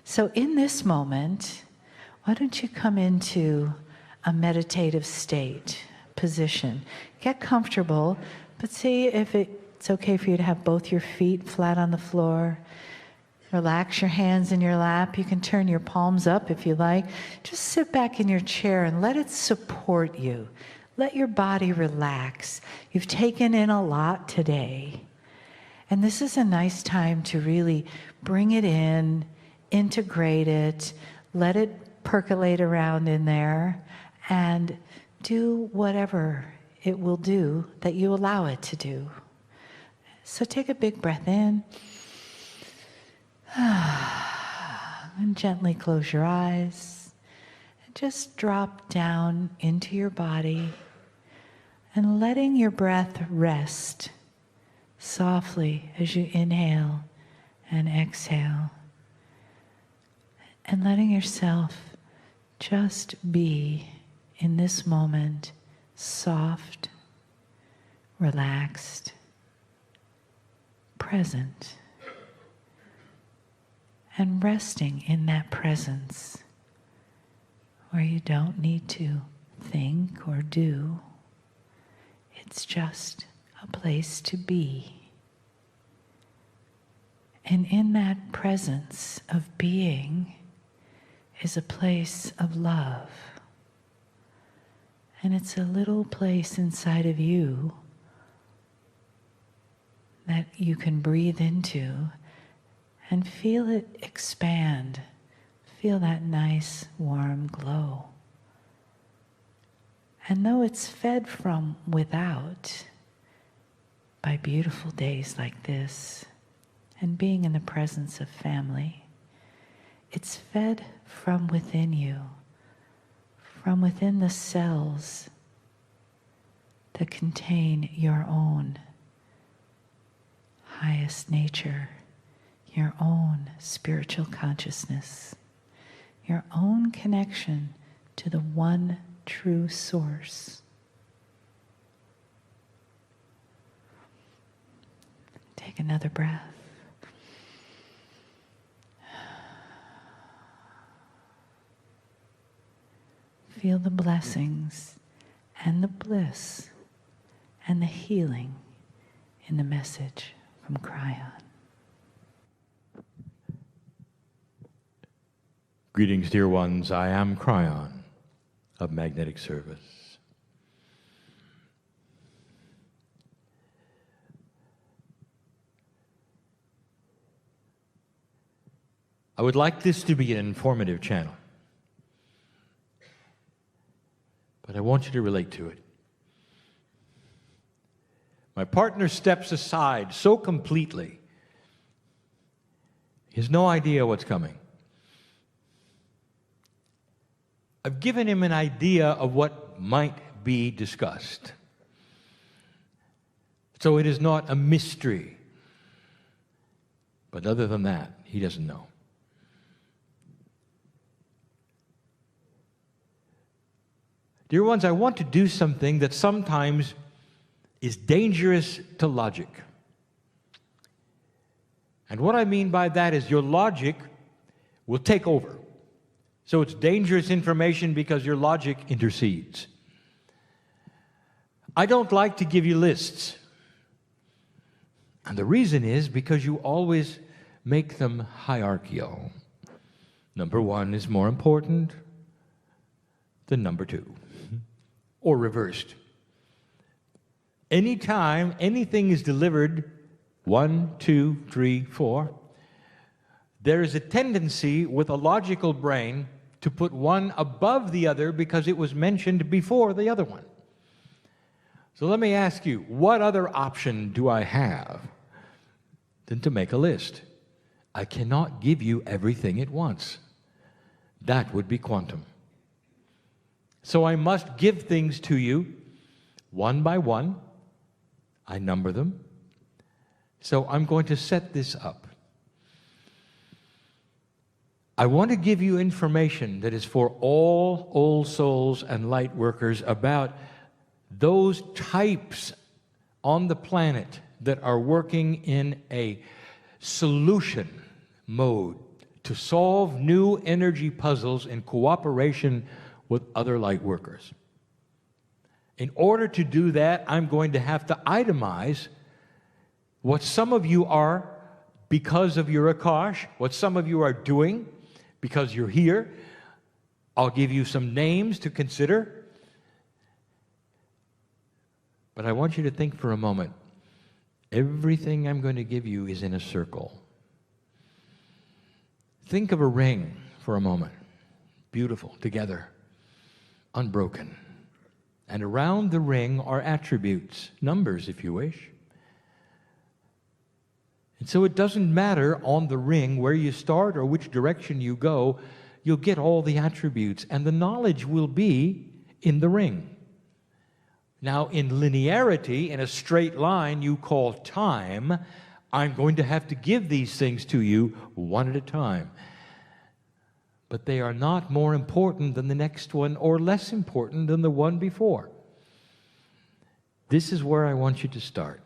So in this moment, why don't you come into a meditative state, position. Get comfortable, but see if it's okay for you to have both your feet flat on the floor. Relax your hands in your lap. You can turn your palms up if you like. Just sit back in your chair and let it support you. Let your body relax. You've taken in a lot today. And this is a nice time to really bring it in, integrate it, let it percolate around in there, and do whatever it will do that you allow it to do. So take a big breath in. And gently close your eyes. And just drop down into your body and letting your breath rest softly as you inhale and exhale. And letting yourself just be in this moment soft, relaxed, present. And resting in that presence where you don't need to think or do. It's just a place to be. And in that presence of being is a place of love. And it's a little place inside of you that you can breathe into and feel it expand. Feel that nice, warm glow. And though it's fed from without by beautiful days like this and being in the presence of family, it's fed from within you, from within the cells that contain your own highest nature, your own spiritual consciousness, your own connection to the one true source. Take another breath. Feel the blessings and the bliss and the healing in the message from Kryon. Greetings, dear ones. I am Kryon of Magnetic Service. I would like this to be an informative channel, but I want you to relate to it. My partner steps aside so completely, he has no idea what's coming. I've given him an idea of what might be discussed. So it is not a mystery. But other than that, he doesn't know. Dear ones, I want to do something that sometimes is dangerous to logic. And what I mean by that is your logic will take over. So it's dangerous information because your logic intercedes. I don't like to give you lists. And the reason is because you always make them hierarchical. Number one is more important than number two, or reversed. Anytime anything is delivered 1, 2, 3, 4, there is a tendency with a logical brain to put one above the other because it was mentioned before the other one. So let me ask you, what other option do I have than to make a list? I cannot give you everything at once. That would be quantum. So I must give things to you one by one. I number them. So I'm going to set this up. I want to give you information that is for all old souls and light workers about those types on the planet that are working in a solution mode to to solve new energy puzzles in cooperation with other light workers. In order to do that, I'm going to have to itemize what some of you are because of your Akash, what some of you are doing because you're here. I'll give you some names to consider. But I want you to think for a moment. Everything I'm going to give you is in a circle. Think of a ring for a moment. Beautiful, together, unbroken. And around the ring are attributes, numbers if you wish. And so it doesn't matter on the ring where you start or which direction you go, you'll get all the attributes, and the knowledge will be in the ring. Now, in linearity, in a straight line you call time, I'm going to have to give these things to you one at a time. But they are not more important than the next one or less important than the one before. This is where I want you to start.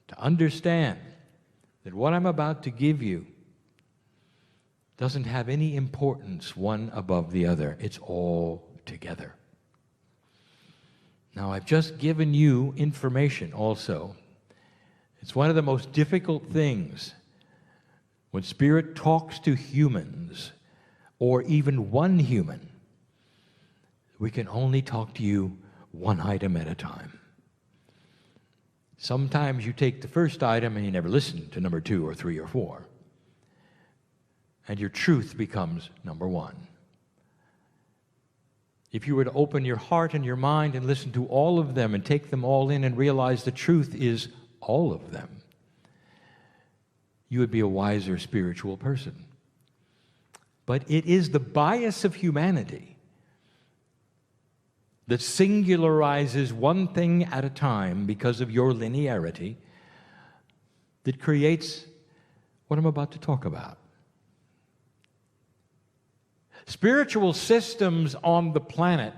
To understand that what I'm about to give you doesn't have any importance one above the other. It's all together. Now, I've just given you information also. It's one of the most difficult things when Spirit talks to humans, or even one human. We can only talk to you one item at a time. Sometimes you take the first item and you never listen to number 2 or 3 or 4. And your truth becomes number 1. If you were to open your heart and your mind and listen to all of them and take them all in and realize the truth is all of them, you would be a wiser spiritual person. But it is the bias of humanity that singularizes one thing at a time because of your linearity that creates what I'm about to talk about. Spiritual systems on the planet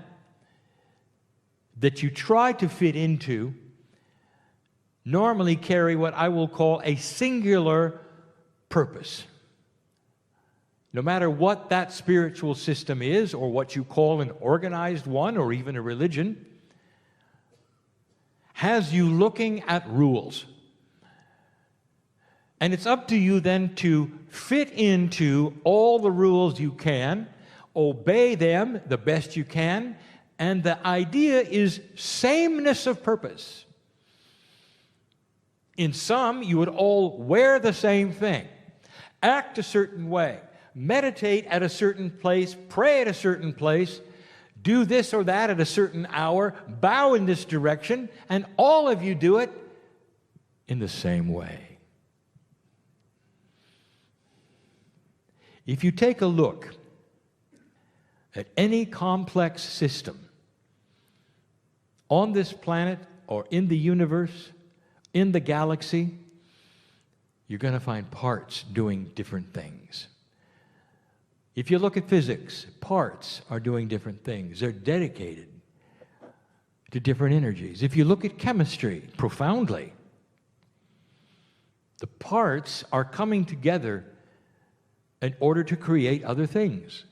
that you try to fit into normally carry what I will call a singular purpose. No matter what that spiritual system is, or what you call an organized one, or even a religion, has you looking at rules. And it's up to you then to fit into all the rules you can, obey them the best you can, and the idea is sameness of purpose. In some, you would all wear the same thing, act a certain way, meditate at a certain place, pray at a certain place, do this or that at a certain hour, bow in this direction, and all of you do it in the same way. If you take a look at any complex system on this planet or in the universe, in the galaxy, you're going to find parts doing different things. If you look at physics, parts are doing different things. They're dedicated to different energies. If you look at chemistry profoundly, the parts are coming together in order to create other things.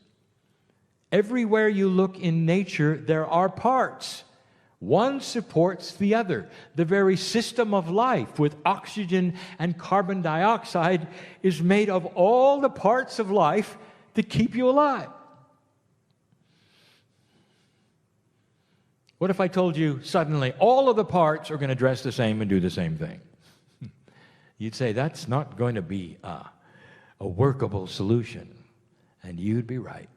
Everywhere you look in nature, there are parts. One supports the other. The very system of life with oxygen and carbon dioxide is made of all the parts of life that keep you alive. What if I told you suddenly all of the parts are going to dress the same and do the same thing? You'd say that's not going to be a workable solution. And you'd be right.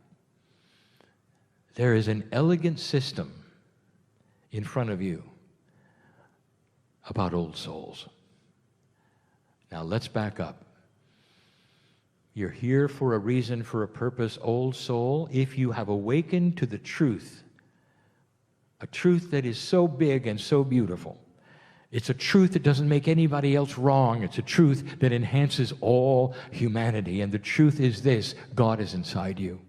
There is an elegant system in front of you about old souls. Now let's back up. You're here for a reason, for a purpose, old soul. If you have awakened to the truth, a truth that is so big and so beautiful, it's a truth that doesn't make anybody else wrong. It's a truth that enhances all humanity. And the truth is this: God is inside you.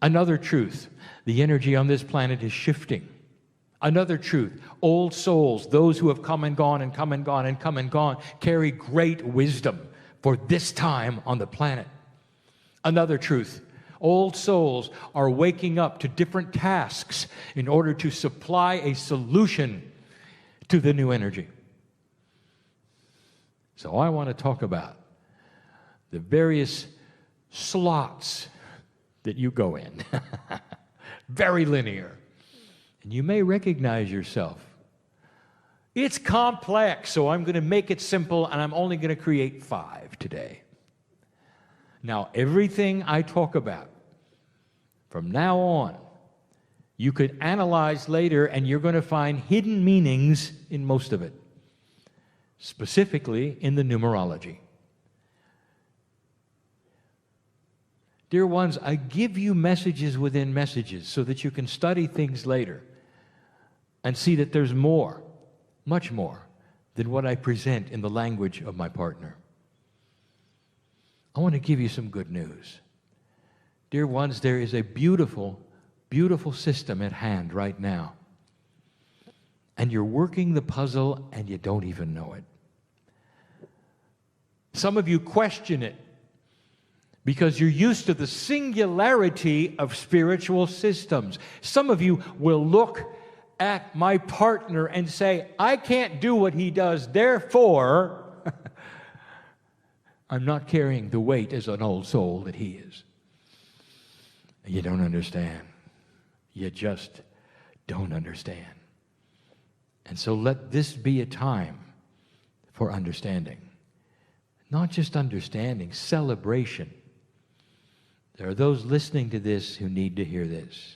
Another truth: the energy on this planet is shifting. Another truth: old souls, those who have come and gone and come and gone and come and gone, carry great wisdom, for this time on the planet. Another truth: old souls are waking up to different tasks in order to supply a solution to the new energy. So I want to talk about the various slots that you go in. Very linear. And you may recognize yourself. It's complex, so I'm going to make it simple, and I'm only going to create 5 today. Now, everything I talk about from now on, you could analyze later, and you're going to find hidden meanings in most of it, specifically in the numerology. Dear ones, I give you messages within messages so that you can study things later and see that there's more, much more, than what I present in the language of my partner. I want to give you some good news. Dear ones, there is a beautiful, beautiful system at hand right now. And you're working the puzzle and you don't even know it. Some of you question it because you're used to the singularity of spiritual systems. Some of you will look at my partner and say, I can't do what he does, therefore, I'm not carrying the weight as an old soul that he is. You don't understand. You just don't understand. And so let this be a time for understanding. Not just understanding, celebration. There are those listening to this who need to hear this.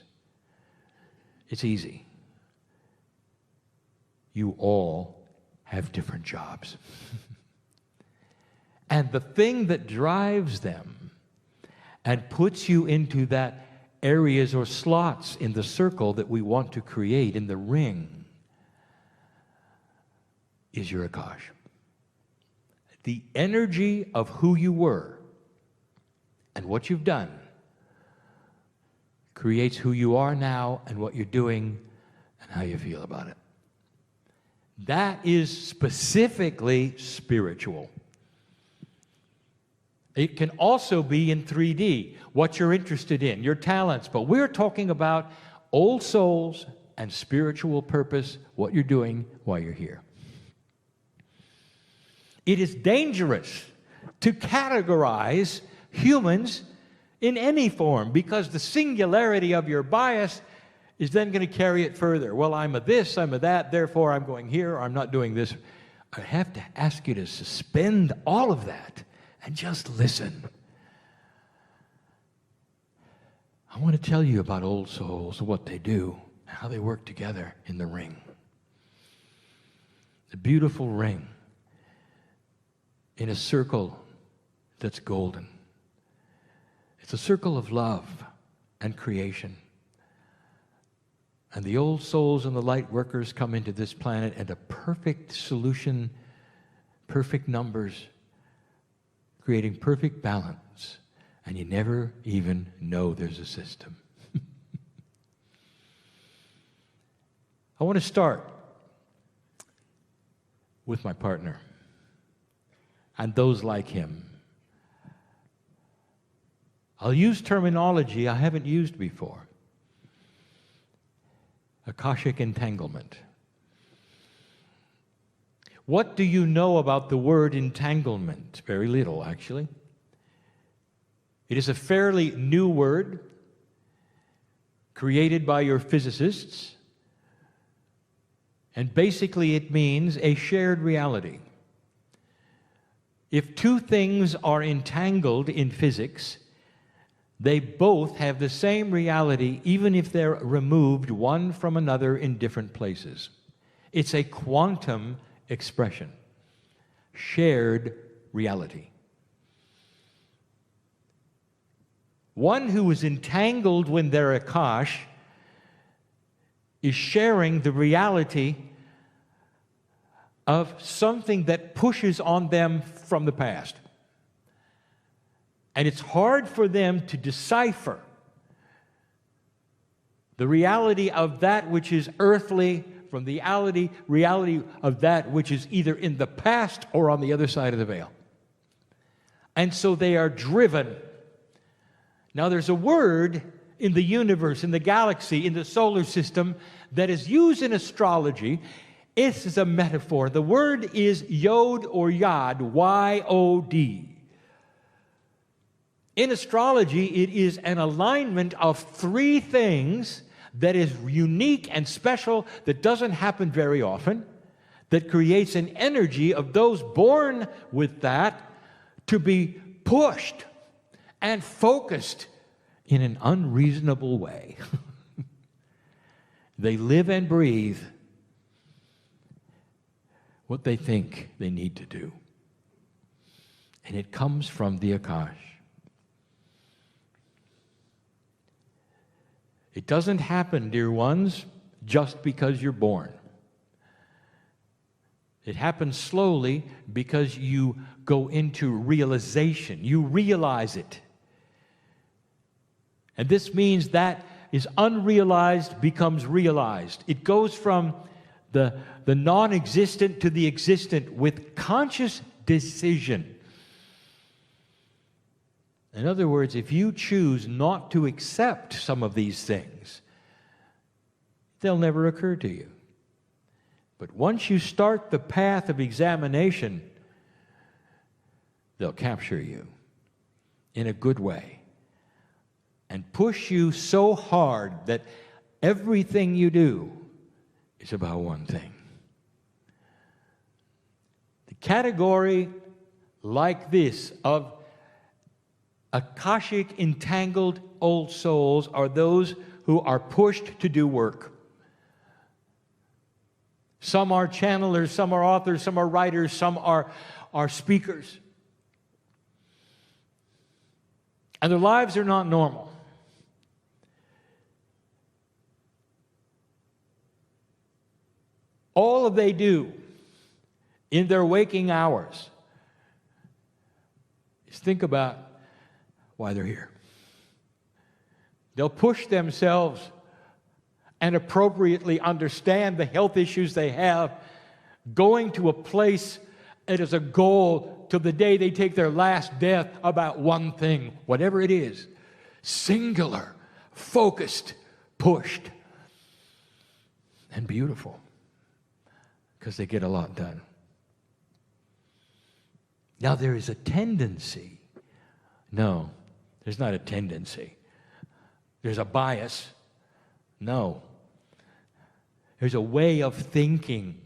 It's easy. You all have different jobs. And the thing that drives them and puts you into that areas or slots in the circle that we want to create, in the ring, is your Akash. The energy of who you were and what you've done creates who you are now and what you're doing and how you feel about it. That is specifically spiritual. It can also be in 3D, what you're interested in, your talents. But we're talking about old souls and spiritual purpose, what you're doing while you're here. It is dangerous to categorize humans in any form because the singularity of your bias is then going to carry it further. Well, I'm a this, I'm a that, therefore I'm going here, or I'm not doing this. I have to ask you to suspend all of that and just listen. I want to tell you about old souls, what they do, how they work together in the ring. The beautiful ring in a circle that's golden. It's a circle of love and creation. And the old souls and the light workers come into this planet at a perfect solution, perfect numbers, creating perfect balance, and you never even know there's a system. I want to start with my partner and those like him. I'll use terminology I haven't used before. Akashic entanglement. What do you know about the word entanglement? Very little, actually. It is a fairly new word created by your physicists, and basically it means a shared reality. If two things are entangled in physics, they both have the same reality, even if they're removed one from another in different places. It's a quantum expression, shared reality. One who is entangled when they're Akash is sharing the reality of something that pushes on them from the past. And it's hard for them to decipher the reality of that which is earthly from the reality of that which is either in the past or on the other side of the veil. And so they are driven. Now there's a word in the universe, in the galaxy, in the solar system that is used in astrology. This is a metaphor. The word is yod or yod, Y-O-D. In astrology, it is an alignment of three things that is unique and special, that doesn't happen very often, that creates an energy of those born with that to be pushed and focused in an unreasonable way. They live and breathe what they think they need to do. And it comes from the Akash. It doesn't happen, dear ones, just because you're born. It happens slowly because you go into realization. You realize it. And this means that is unrealized becomes realized. It goes from the non-existent to the existent with conscious decision. In other words, if you choose not to accept some of these things, they'll never occur to you. But once you start the path of examination, they'll capture you in a good way and push you so hard that everything you do is about one thing. The category like this of Akashic entangled old souls are those who are pushed to do work. Some are channelers, some are authors, some are writers, some are speakers. And their lives are not normal. All that they do in their waking hours is think about why they're here. They'll push themselves and appropriately understand the health issues they have, going to a place that is a goal till the day they take their last breath about one thing, whatever it is, singular, focused, pushed, and beautiful, because they get a lot done. Now there is a tendency. No, there's not a tendency. There's a bias. No. There's a way of thinking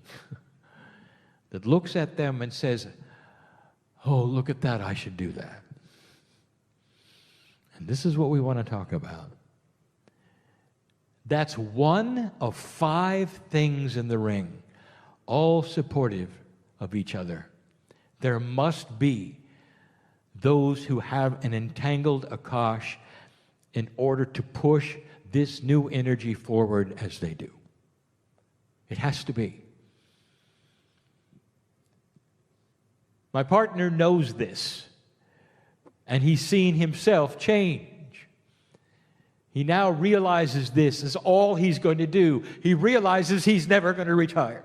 that looks at them and says, oh, look at that, I should do that. And this is what we want to talk about. That's one of 5 things in the ring, all supportive of each other. There must be those who have an entangled Akash in order to push this new energy forward as they do. It has to be. My partner knows this, and he's seen himself change. He now realizes this is all he's going to do. He realizes he's never going to retire.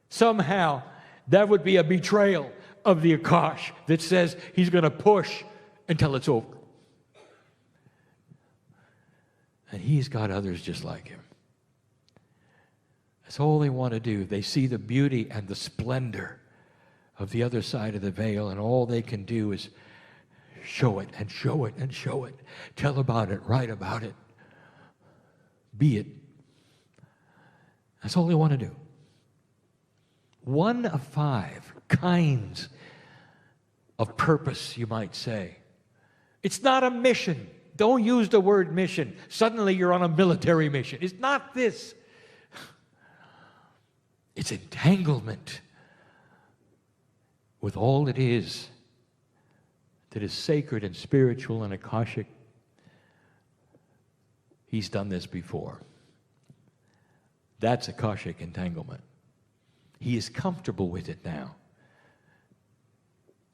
Somehow, that would be a betrayal of the Akash that says he's going to push until it's over. And he's got others just like him. That's all they want to do. They see the beauty and the splendor of the other side of the veil, and all they can do is show it and show it and show it. Tell about it, write about it. Be it. That's all they want to do. One of 5 kinds of purpose, you might say. It's not a mission. Don't use the word mission. Suddenly you're on a military mission. It's not this. It's entanglement with all it is that is sacred and spiritual and Akashic. He's done this before. That's Akashic entanglement. He is comfortable with it now.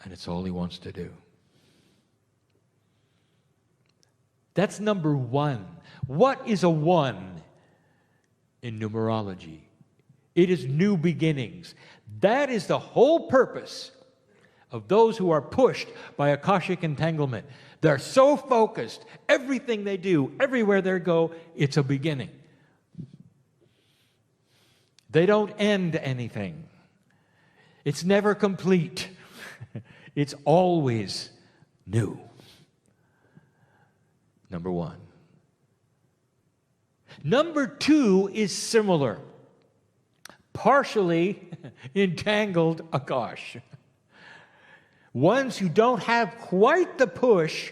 And it's all he wants to do. That's number 1. What is a 1 in numerology? It is new beginnings. That is the whole purpose of those who are pushed by Akashic entanglement. They're so focused, everything they do, everywhere they go, it's a beginning. They don't end anything. It's never complete. It's always new. Number one. Number two is similar. Partially entangled Akash. Ones who don't have quite the push,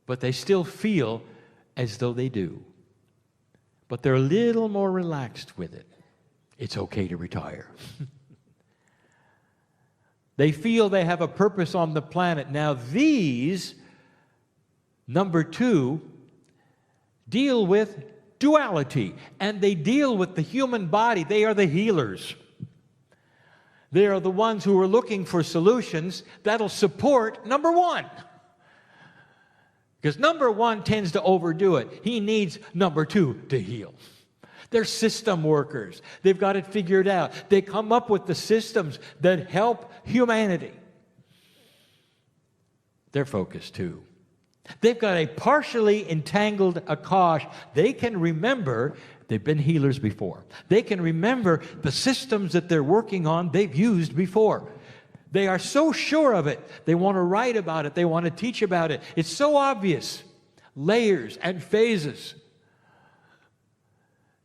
but they still feel as though they do. But they're a little more relaxed with it. It's okay to retire. They feel they have a purpose on the planet. Now these, number two, deal with duality, and they deal with the human body. They are the healers. They are the ones who are looking for solutions that'll support number one. Because number one tends to overdo it. He needs number two to heal. They're system workers. They've got it figured out. They come up with the systems that help humanity. They're focused too. They've got a partially entangled Akash. They can remember, they've been healers before. They can remember the systems that they're working on they've used before. They are so sure of it. They want to write about it. They want to teach about it. It's so obvious. Layers and phases.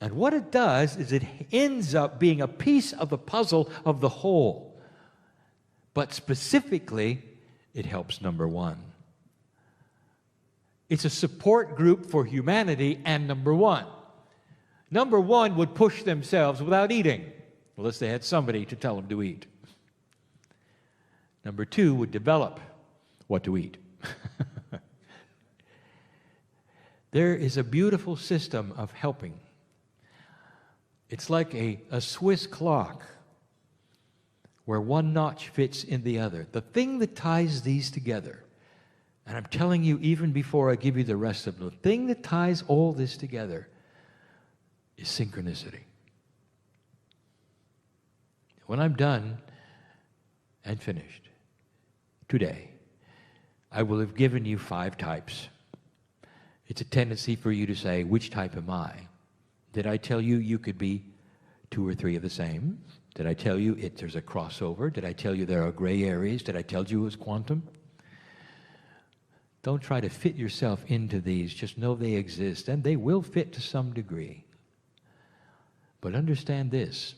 And what it does is it ends up being a piece of the puzzle of the whole. But specifically, it helps number one. It's a support group for humanity and number one. Number one would push themselves without eating, unless they had somebody to tell them to eat. Number two would develop what to eat. There is a beautiful system of helping. It's like a Swiss clock where one notch fits in the other. The thing that ties these together, and I'm telling you even before I give you the rest of them, the thing that ties all this together is synchronicity. When I'm done and finished today, I will have given you 5 types. It's a tendency for you to say, which type am I? Did I tell you you could be 2 or 3 of the same? Did I tell you there's a crossover? Did I tell you there are gray areas? Did I tell you it was quantum? Don't try to fit yourself into these. Just know they exist, and they will fit to some degree. But understand this.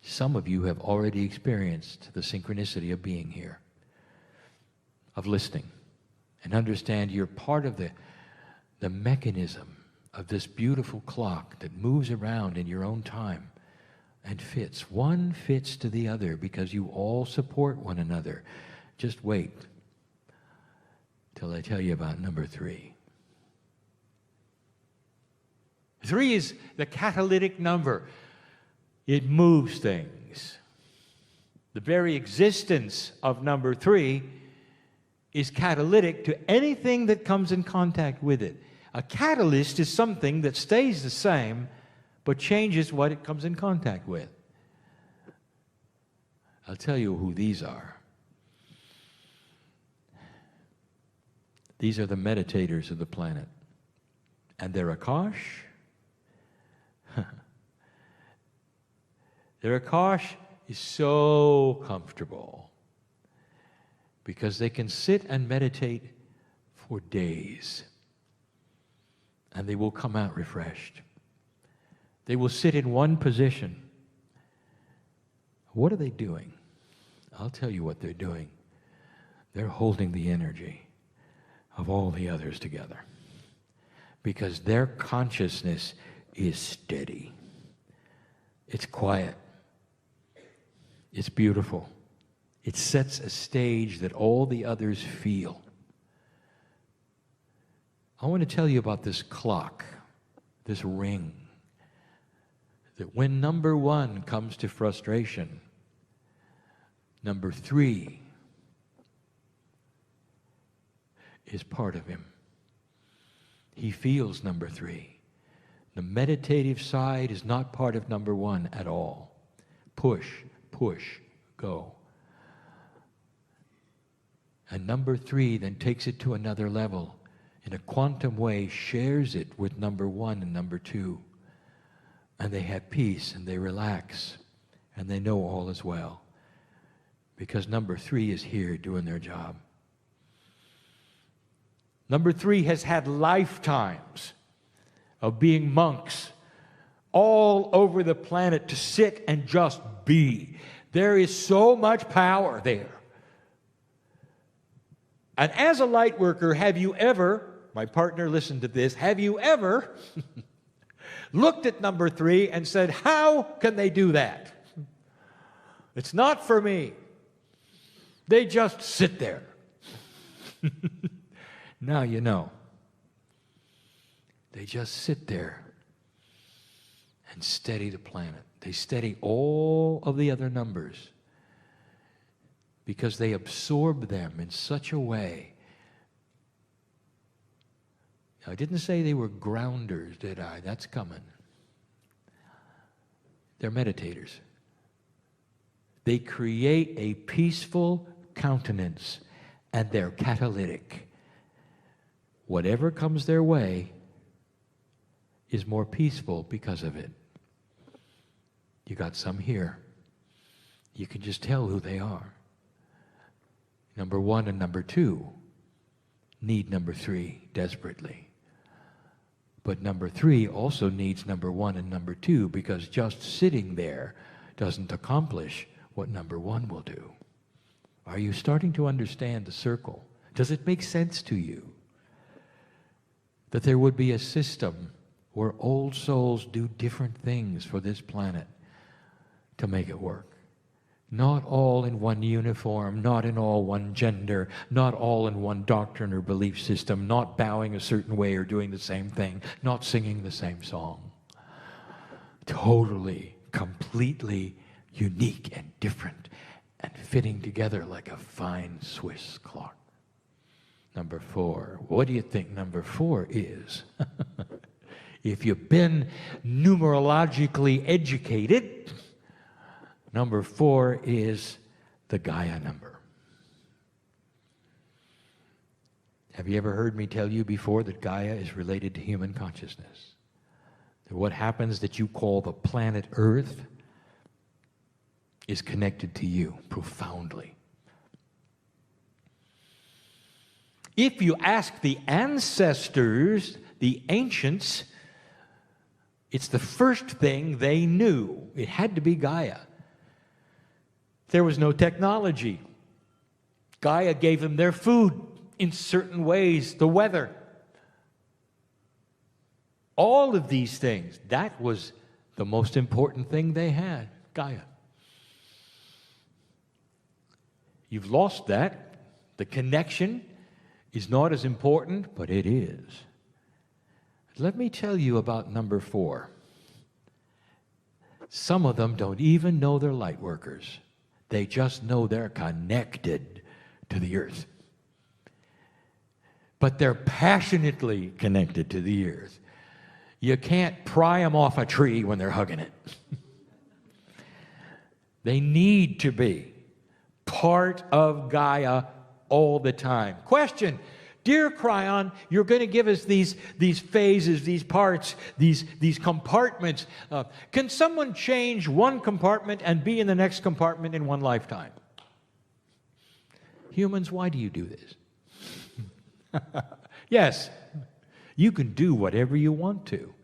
Some of you have already experienced the synchronicity of being here, of listening, and understand you're part of the mechanism of this beautiful clock that moves around in your own time and fits. One fits to the other because you all support one another. Just wait till I tell you about number 3. 3 is the catalytic number. It moves things. The very existence of number 3 is catalytic to anything that comes in contact with it. A catalyst is something that stays the same but changes what it comes in contact with. I'll tell you who these are. These are the meditators of the planet. And their Akash, their Akash is so comfortable because they can sit and meditate for days. And they will come out refreshed. They will sit in one position. What are they doing? I'll tell you what they're doing. They're holding the energy of all the others together. Because their consciousness is steady. It's quiet. It's beautiful. It sets a stage that all the others feel. I want to tell you about this clock, this ring, that when number 1 comes to frustration, number 3 is part of him. He feels number 3. The meditative side is not part of number 1 at all. Push, push, go. And number 3 then takes it to another level. In a quantum way, shares it with number 1 and number 2. And they have peace and they relax and they know all is well. Because number 3 is here doing their job. Number 3 has had lifetimes of being monks all over the planet to sit and just be. There is so much power there. And as a light worker, have you ever, my partner listened to this, have you ever looked at number 3 and said, how can they do that? It's not for me. They just sit there. Now you know. They just sit there and steady the planet. They steady all of the other numbers because they absorb them in such a way. Now, I didn't say they were grounders, did I? That's coming. They're meditators. They create a peaceful countenance, and they're catalytic. Whatever comes their way is more peaceful because of it. You got some here. You can just tell who they are. Number 1 and number 2 need number 3 desperately. But number 3 also needs number 1 and number 2 because just sitting there doesn't accomplish what number 1 will do. Are you starting to understand the circle? Does it make sense to you that there would be a system where old souls do different things for this planet to make it work? Not all in one uniform, not in all one gender, not all in one doctrine or belief system, not bowing a certain way or doing the same thing, not singing the same song. Totally, completely unique and different and fitting together like a fine Swiss clock. Number 4. What do you think number 4 is? If you've been numerologically educated, number 4 is the Gaia number. Have you ever heard me tell you before that Gaia is related to human consciousness? That what happens that you call the planet Earth is connected to you profoundly. If you ask the ancestors, the ancients, it's the first thing they knew. It had to be Gaia. There was no technology. Gaia gave them their food in certain ways, the weather. All of these things, that was the most important thing they had, Gaia. You've lost that. The connection is not as important, but it is. Let me tell you about number 4. Some of them don't even know they're light workers. They just know they're connected to the earth. But they're passionately connected to the earth. You can't pry them off a tree when they're hugging it. They need to be part of Gaia all the time. Question: dear Kryon, you're going to give us these phases, these parts, these compartments. Can someone change one compartment and be in the next compartment in one lifetime? Humans, why do you do this? Yes, you can do whatever you want to.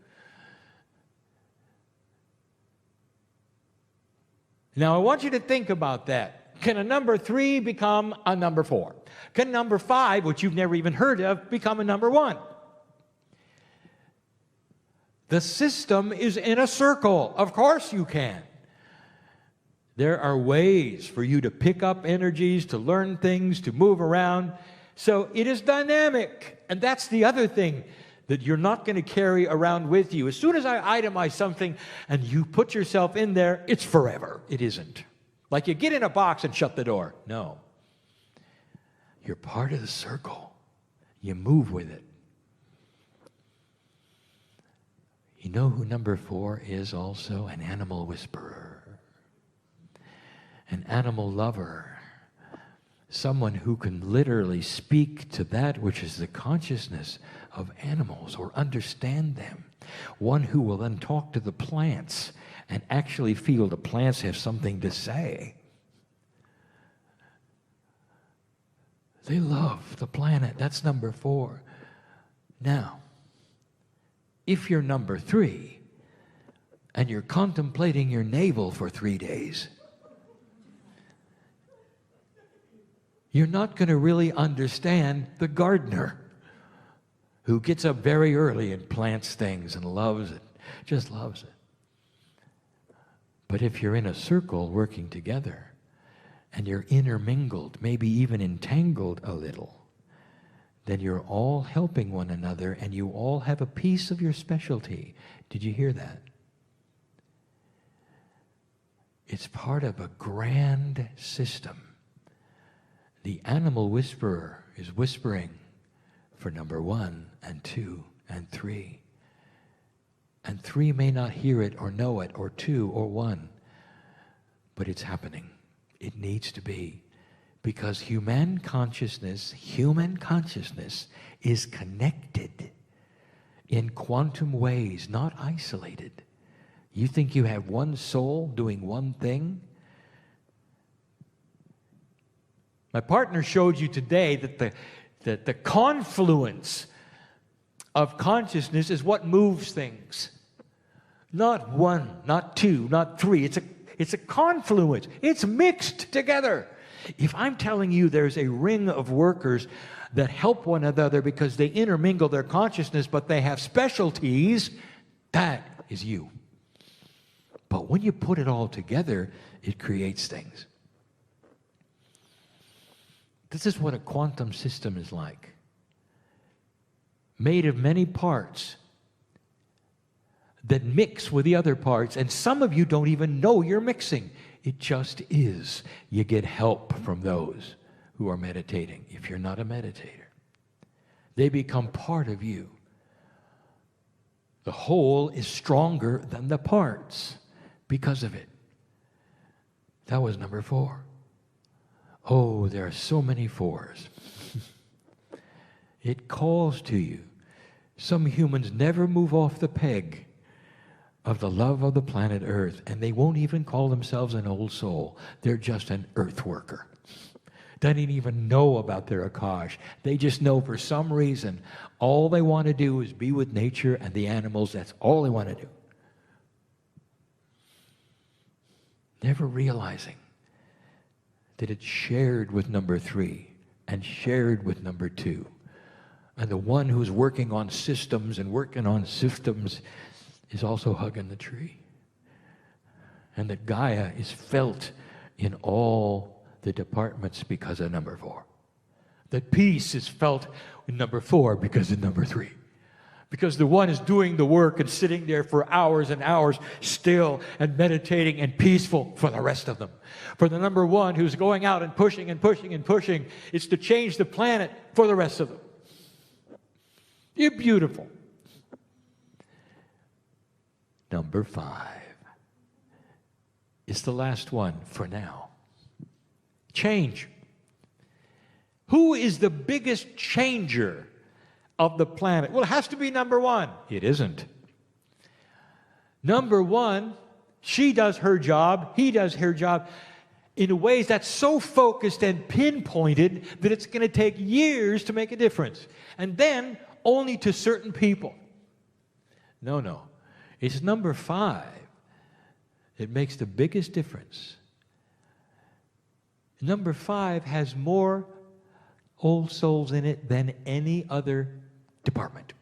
Now, I want you to think about that. Can a number 3 become a number 4? Can number 5, which you've never even heard of, become a number 1? The system is in a circle. Of course you can. There are ways for you to pick up energies, to learn things, to move around. So it is dynamic. And that's the other thing that you're not going to carry around with you. As soon as I itemize something and you put yourself in there, it's forever. It isn't. Like you get in a box and shut the door. No. You're part of the circle. You move with it. You know who number 4 is also? An animal whisperer. an animal lover, someone who can literally speak to that which is the consciousness of animals or understand them, one who will then talk to the plants and actually feel the plants have something to say. They love the planet. That's number 4. Now, if you're number 3 and you're contemplating your navel for 3 days, you're not going to really understand the gardener who gets up very early and plants things and loves it, just loves it. But if you're in a circle working together and you're intermingled, maybe even entangled a little, then you're all helping one another and you all have a piece of your specialty. Did you hear that? It's part of a grand system. The animal whisperer is whispering for number 1 and 2 and 3. And 3 may not hear it or know it, or 2 or 1, but it's happening. It needs to be. Because human consciousness is connected in quantum ways, not isolated. You think you have one soul doing one thing? My partner showed you today that the confluence of consciousness is what moves things. Not 1, not 2, not 3. It's a confluence. It's mixed together. If I'm telling you there's a ring of workers that help one another because they intermingle their consciousness, but they have specialties, that is you. But when you put it all together, it creates things. This is what a quantum system is like. Made of many parts that mix with the other parts, and some of you don't even know you're mixing. It just is. You get help from those who are meditating. If you're not a meditator, they become part of you. The whole is stronger than the parts because of it. That was number 4. Oh, there are so many 4s. It calls to you. Some humans never move off the peg of the love of the planet Earth, and they won't even call themselves an old soul. They're just an earth worker. Doesn't even know about their Akash. They just know for some reason all they want to do is be with nature and the animals. That's all they want to do. Never realizing that it's shared with number 3 and shared with number 2. And the one who's working on systems is also hugging the tree. And that Gaia is felt in all the departments because of number 4. That peace is felt in number 4 because of number 3. Because the one is doing the work and sitting there for hours and hours still and meditating and peaceful for the rest of them. For the number 1 who's going out and pushing and pushing and pushing, it's to change the planet for the rest of them. You're beautiful. Number 5 is the last one for now. Change. Who is the biggest changer of the planet? Well, it has to be number 1. It isn't. Number 1, she does her job, he does her job in ways that's so focused and pinpointed that it's going to take years to make a difference. And then only to certain people. No. It's number 5 that makes the biggest difference. Number 5 has more old souls in it than any other department.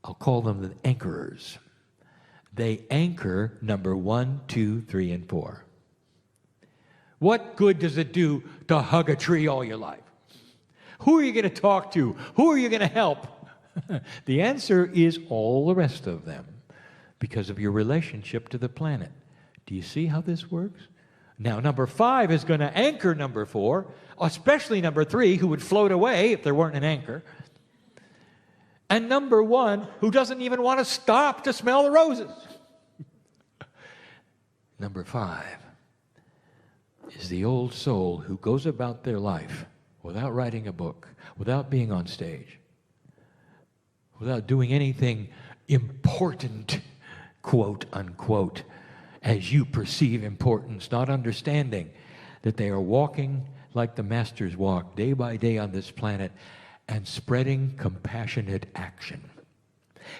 I'll call them the anchorers. They anchor number 1, 2, 3, and 4. What good does it do to hug a tree all your life? Who are you going to talk to? Who are you going to help? The answer is all the rest of them, because of your relationship to the planet. Do you see how this works? Now, number 5 is going to anchor number 4, especially number 3, who would float away if there weren't an anchor. And number 1, who doesn't even want to stop to smell the roses. Number 5 is the old soul who goes about their life without writing a book, without being on stage, without doing anything important, quote unquote, as you perceive importance, not understanding that they are walking like the masters walk day by day on this planet and spreading compassionate action.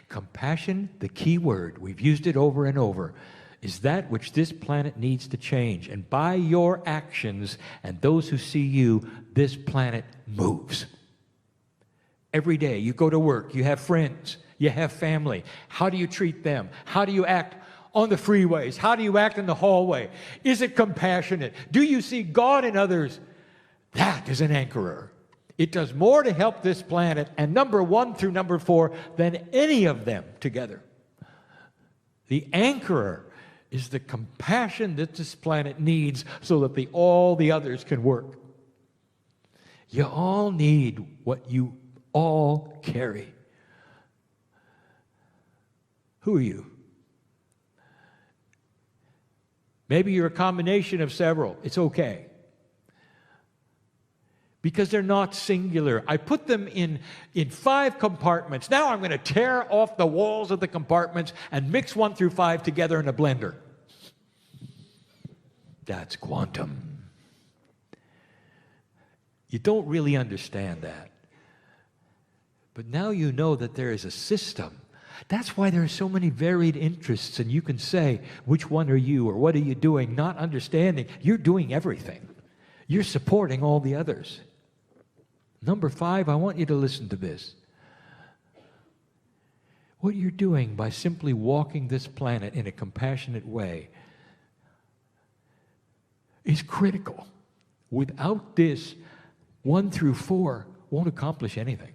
Compassion, the key word, we've used it over and over, is that which this planet needs to change. And by your actions and those who see you, this planet moves. Every day you go to work, you have friends, you have family. How do you treat them? How do you act on the freeways? How do you act in the hallway? Is it compassionate? Do you see God in others? That is an anchorer. It does more to help this planet, and number 1 through number 4, than any of them together. The anchorer is the compassion that this planet needs so that all the others can work. You all need what you all carry. Who are you? Maybe you're a combination of several. It's okay. Because they're not singular. I put them in 5 compartments. Now I'm going to tear off the walls of the compartments and mix 1 through 5 together in a blender. That's quantum. You don't really understand that. But now you know that there is a system. That's why there are so many varied interests, and you can say, which one are you, or what are you doing, not understanding. You're doing everything. You're supporting all the others. Number 5, I want you to listen to this. What you're doing by simply walking this planet in a compassionate way is critical. Without this, 1 through 4 won't accomplish anything.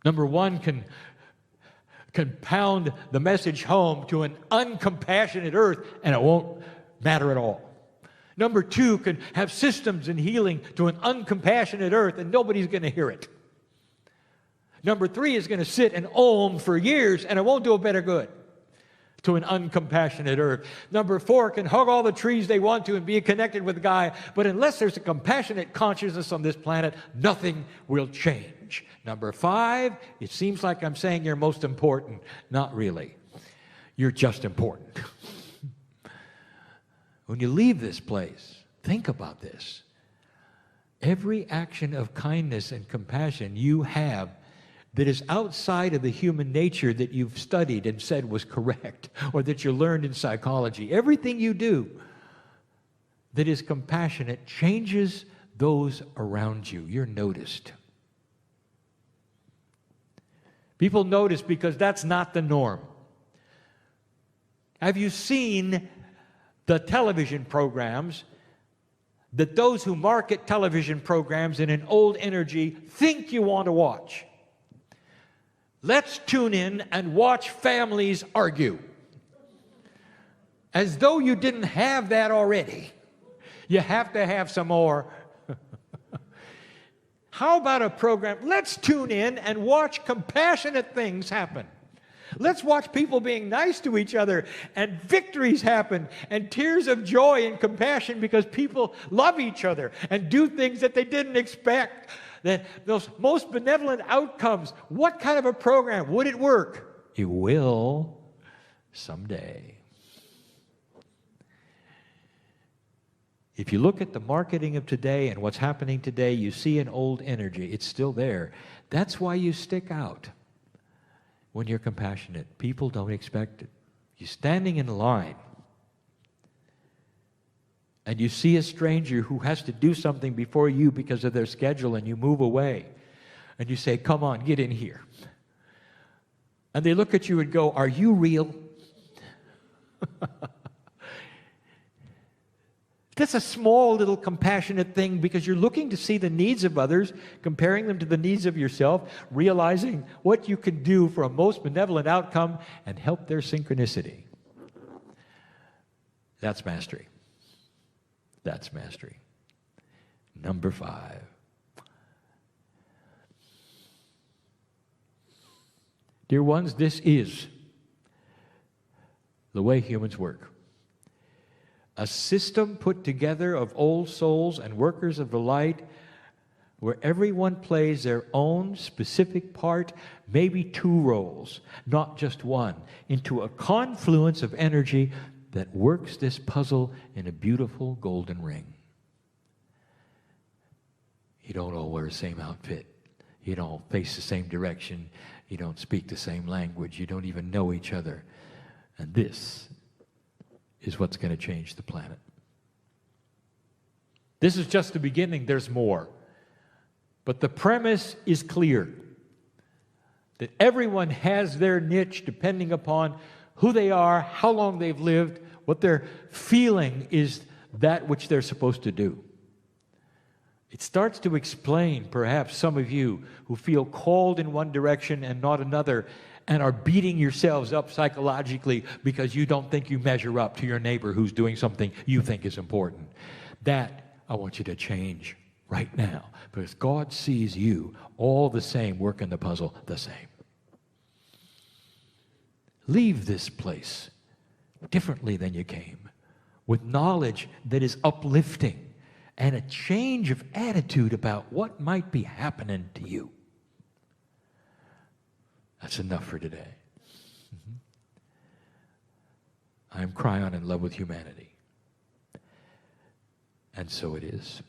Number 1 can pound the message home to an uncompassionate earth, and it won't matter at all. Number 2 can have systems and healing to an uncompassionate earth, and nobody's going to hear it. Number 3 is going to sit and ohm for years, and it won't do a better good to an uncompassionate earth. Number 4 can hug all the trees they want to and be connected with the guy, but unless there's a compassionate consciousness on this planet, nothing will change. Number 5, it seems like I'm saying you're most important. Not really. You're just important. When you leave this place, think about this. Every action of kindness and compassion you have that is outside of the human nature that you've studied and said was correct, or that you learned in psychology, everything you do that is compassionate changes those around you. You're noticed. People notice because that's not the norm. Have you seen the television programs that those who market television programs in an old energy think you want to watch? Let's tune in and watch families argue. As though you didn't have that already. You have to have some more. How about a program? Let's tune in and watch compassionate things happen. Let's watch people being nice to each other, and victories happen, and tears of joy and compassion because people love each other and do things that they didn't expect. That those most benevolent outcomes. What kind of a program? Would it work? It will someday. If you look at the marketing of today and what's happening today, you see an old energy. It's still there. That's why you stick out. When you're compassionate, people don't expect it. You're standing in line, and you see a stranger who has to do something before you because of their schedule, and you move away, and you say, "Come on, get in here." And they look at you and go, "Are you real?" That's a small little compassionate thing because you're looking to see the needs of others, comparing them to the needs of yourself, realizing what you can do for a most benevolent outcome and help their synchronicity. That's mastery. That's mastery. Number 5. Dear ones, this is the way humans work. A system put together of old souls and workers of the light, where everyone plays their own specific part, maybe two roles, not just one, into a confluence of energy that works this puzzle in a beautiful golden ring. You don't all wear the same outfit. You don't face the same direction. You don't speak the same language. You don't even know each other. And this is what's going to change the planet. This is just the beginning. There's more. But the premise is clear, that everyone has their niche depending upon who they are, how long they've lived, what their feeling is that which they're supposed to do. It starts to explain, perhaps, some of you who feel called in one direction and not another, and are beating yourselves up psychologically because you don't think you measure up to your neighbor who's doing something you think is important. That I want you to change right now, because God sees you all the same, working the puzzle the same. Leave this place differently than you came, with knowledge that is uplifting and a change of attitude about what might be happening to you. That's enough for today. I am Kryon, in love with humanity. And so it is.